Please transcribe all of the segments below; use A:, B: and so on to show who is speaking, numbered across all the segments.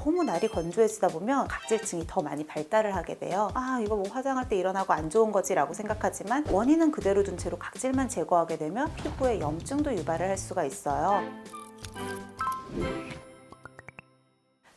A: 너무 날이 건조해지다 보면 각질층이 더 많이 발달을 하게 돼요. 아, 이거 뭐 화장할 때 일어나고 안 좋은 거지 라고 생각하지만 원인은 그대로 둔 채로 각질만 제거하게 되면 피부에 염증도 유발을 할 수가 있어요.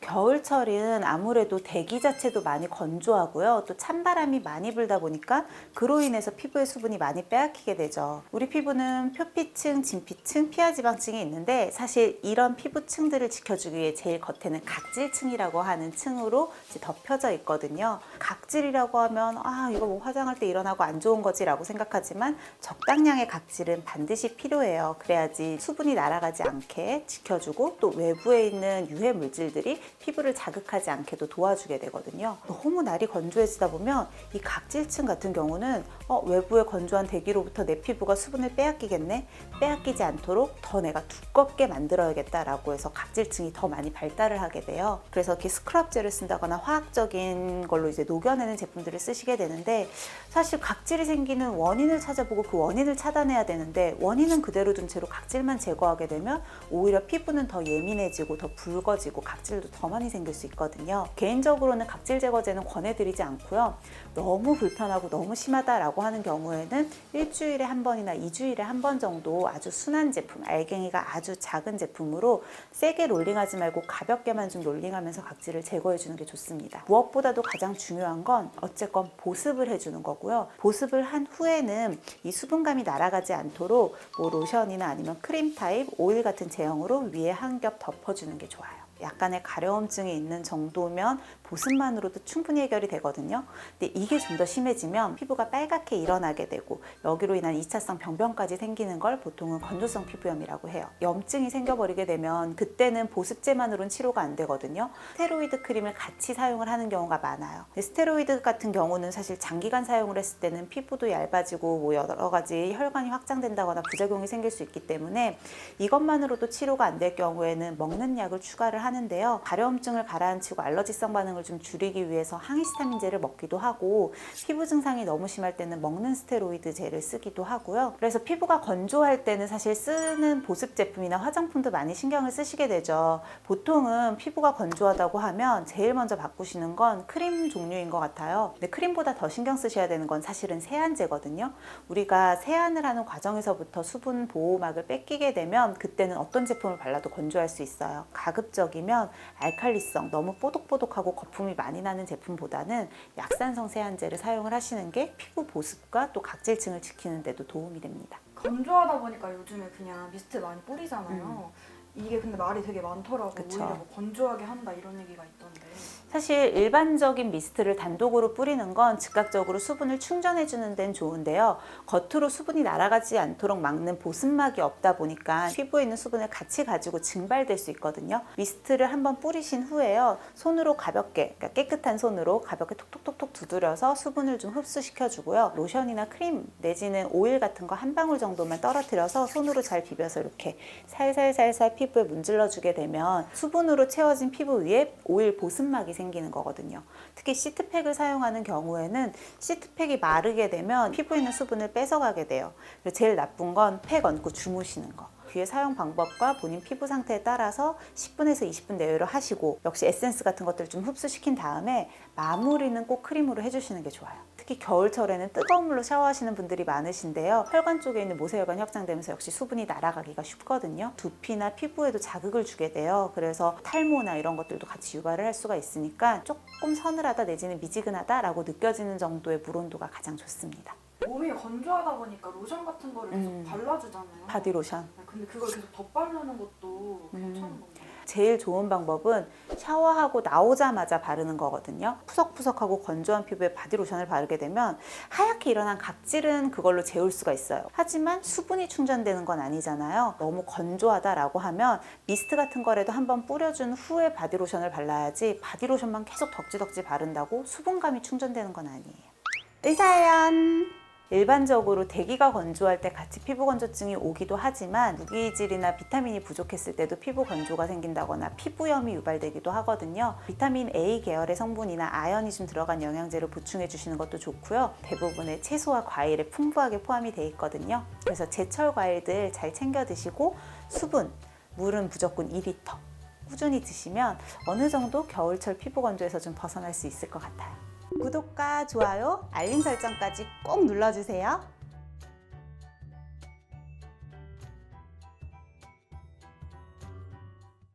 A: 겨울철은 아무래도 대기 자체도 많이 건조하고요. 또 찬바람이 많이 불다 보니까 그로 인해서 피부의 수분이 많이 빼앗기게 되죠. 우리 피부는 표피층, 진피층, 피하지방층이 있는데 사실 이런 피부층들을 지켜주기 위해 제일 겉에는 각질층이라고 하는 층으로 덮여져 있거든요. 각질이라고 하면 아, 이거 뭐 화장할 때 일어나고 안 좋은 거지 라고 생각하지만 적당량의 각질은 반드시 필요해요. 그래야지 수분이 날아가지 않게 지켜주고 또 외부에 있는 유해 물질들이 피부를 자극하지 않게도 도와주게 되거든요. 너무 날이 건조해지다 보면 이 각질층 같은 경우는 외부의 건조한 대기로부터 내 피부가 수분을 빼앗기겠네? 빼앗기지 않도록 더 내가 두껍게 만들어야겠다라고 해서 각질층이 더 많이 발달을 하게 돼요. 그래서 이렇게 스크럽젤을 쓴다거나 화학적인 걸로 이제 녹여내는 제품들을 쓰시게 되는데 사실 각질이 생기는 원인을 찾아보고 그 원인을 차단해야 되는데 원인은 그대로 둔 채로 각질만 제거하게 되면 오히려 피부는 더 예민해지고 더 붉어지고 각질도 더 많이 생길 수 있거든요. 개인적으로는 각질 제거제는 권해드리지 않고요. 너무 불편하고 너무 심하다라고 하는 경우에는 일주일에 한 번이나 2주일에 한 번 정도 아주 순한 제품, 알갱이가 아주 작은 제품으로 세게 롤링하지 말고 가볍게만 좀 롤링하면서 각질을 제거해 주는 게 좋습니다. 무엇보다도 가장 중요한 건 어쨌건 보습을 해주는 거고요. 보습을 한 후에는 이 수분감이 날아가지 않도록 뭐 로션이나 아니면 크림 타입, 오일 같은 제형으로 위에 한 겹 덮어주는 게 좋아요. 약간의 가려움증이 있는 정도면 보습만으로도 충분히 해결이 되거든요. 근데 이게 좀 더 심해지면 피부가 빨갛게 일어나게 되고 여기로 인한 2차성 병변까지 생기는 걸 보통은 건조성 피부염이라고 해요. 염증이 생겨버리게 되면 그때는 보습제만으로는 치료가 안 되거든요. 스테로이드 크림을 같이 사용을 하는 경우가 많아요. 스테로이드 같은 경우는 사실 장기간 사용을 했을 때는 피부도 얇아지고 뭐 여러 가지 혈관이 확장된다거나 부작용이 생길 수 있기 때문에 이것만으로도 치료가 안 될 경우에는 먹는 약을 추가를 하는데요. 가려움증을 가라앉히고 알러지성 반응을 좀 줄이기 위해서 항히스타민제를 먹기도 하고 피부 증상이 너무 심할 때는 먹는 스테로이드제를 쓰기도 하고요. 그래서 피부가 건조할 때는 사실 쓰는 보습 제품이나 화장품도 많이 신경을 쓰시게 되죠. 보통은 피부가 건조하다고 하면 제일 먼저 바꾸시는 건 크림 종류인 것 같아요. 근데 크림보다 더 신경 쓰셔야 되는 건 사실은 세안제거든요. 우리가 세안을 하는 과정에서부터 수분 보호막을 뺏기게 되면 그때는 어떤 제품을 발라도 건조할 수 있어요. 가급적이면 알칼리성, 너무 뽀독뽀독하고 거품이 많이 나는 제품보다는 약산성 세안제를 사용을 하시는 게 피부 보습과 또 각질층을 지키는 데도 도움이 됩니다.
B: 건조하다 보니까 요즘에 그냥 미스트 많이 뿌리잖아요. 이게 근데 말이 되게 많더라고요.
A: 그쵸.
B: 오히려 뭐 건조하게 한다 이런 얘기가 있던데.
A: 사실 일반적인 미스트를 단독으로 뿌리는 건 즉각적으로 수분을 충전해 주는 데는 좋은데요. 겉으로 수분이 날아가지 않도록 막는 보습막이 없다 보니까 피부에 있는 수분을 같이 가지고 증발될 수 있거든요. 미스트를 한번 뿌리신 후에요. 손으로 가볍게, 그러니까 깨끗한 손으로 가볍게 톡톡톡톡 두드려서 수분을 좀 흡수시켜 주고요. 로션이나 크림 내지는 오일 같은 거 한 방울 정도만 떨어뜨려서 손으로 잘 비벼서 이렇게 살살살살 피부에 문질러 주게 되면 수분으로 채워진 피부 위에 오일 보습막이 생기는 거거든요. 특히 시트팩을 사용하는 경우에는 시트팩이 마르게 되면 피부에 있는 수분을 뺏어가게 돼요. 그래서 제일 나쁜 건 팩 얹고 주무시는 거. 귀의 사용 방법과 본인 피부 상태에 따라서 10분에서 20분 내외로 하시고 역시 에센스 같은 것들을 좀 흡수시킨 다음에 마무리는 꼭 크림으로 해주시는 게 좋아요. 특히 겨울철에는 뜨거운 물로 샤워하시는 분들이 많으신데요. 혈관 쪽에 있는 모세혈관 확장되면서 역시 수분이 날아가기가 쉽거든요. 두피나 피부에도 자극을 주게 돼요. 그래서 탈모나 이런 것들도 같이 유발을 할 수가 있으니까 조금 서늘하다 내지는 미지근하다라고 느껴지는 정도의 물 온도가 가장 좋습니다.
B: 몸이 건조하다 보니까 로션 같은 거를 계속 발라주잖아요.
A: 바디로션.
B: 근데 그걸 계속 덧바르는 것도 괜찮은 건가요?
A: 제일 좋은 방법은 샤워하고 나오자마자 바르는 거거든요. 푸석푸석하고 건조한 피부에 바디로션을 바르게 되면 하얗게 일어난 각질은 그걸로 재울 수가 있어요. 하지만 수분이 충전되는 건 아니잖아요. 너무 건조하다라고 하면 미스트 같은 거라도 한번 뿌려준 후에 바디로션을 발라야지 바디로션만 계속 덕지덕지 바른다고 수분감이 충전되는 건 아니에요. 의사연! 일반적으로 대기가 건조할 때 같이 피부 건조증이 오기도 하지만 무기질이나 비타민이 부족했을 때도 피부 건조가 생긴다거나 피부염이 유발되기도 하거든요. 비타민 A 계열의 성분이나 아연이 좀 들어간 영양제를 보충해 주시는 것도 좋고요. 대부분의 채소와 과일에 풍부하게 포함이 돼 있거든요. 그래서 제철 과일들 잘 챙겨 드시고 수분, 물은 무조건 2리터. 꾸준히 드시면 어느 정도 겨울철 피부 건조에서 좀 벗어날 수 있을 것 같아요. 구독과 좋아요, 알림 설정까지 꼭 눌러주세요.